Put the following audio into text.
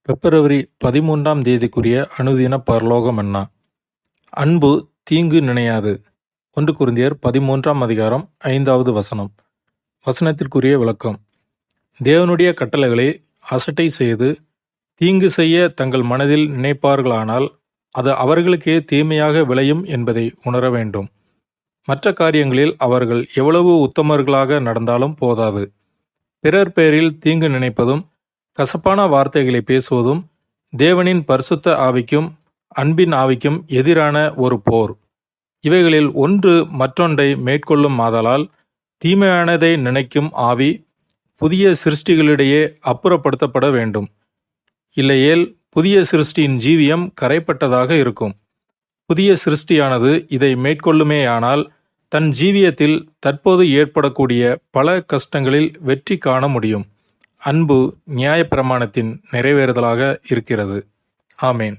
பிப்ரவரி 13ஆம் தேதிக்குரிய அனுதின பரலோக மன்னா. அன்பு தீங்கு நினையாது. 1 கொரிந்தியர் 13ஆம் அதிகாரம் 5வது வசனம். வசனத்திற்குரிய விளக்கம். தேவனுடைய கட்டளைகளை அசட்டை செய்து தீங்கு செய்ய தங்கள் மனதில் நினைப்பார்களானால் அது அவர்களுக்கே தீமையாக விளையும் என்பதை உணர வேண்டும். மற்ற காரியங்களில் அவர்கள் எவ்வளவு உத்தமர்களாக நடந்தாலும் போதாது. பிறர் பேரில் தீங்கு நினைப்பதும் கசப்பான வார்த்தைகளை பேசுவதும் தேவனின் பரிசுத்த ஆவிக்கும் அன்பின் ஆவிக்கும் எதிரான ஒரு போர். இவைகளில் ஒன்று மற்றொன்றை மேற்கொள்ளும் ஆதலால் தீமையானதை நினைக்கும் ஆவி புதிய சிருஷ்டிகளிடையே அப்புறப்படுத்தப்பட வேண்டும். இல்லையேல் புதிய சிருஷ்டியின் ஜீவியம் கரைப்பட்டதாக இருக்கும். புதிய சிருஷ்டியானது இதை மேற்கொள்ளுமேயானால் தன் ஜீவியத்தில் தற்போது ஏற்படக்கூடிய பல கஷ்டங்களில் வெற்றி காண முடியும். அன்பு நியாயப்பிரமாணத்தின் நிறைவேறுதலாக இருக்கிறது. ஆமேன்.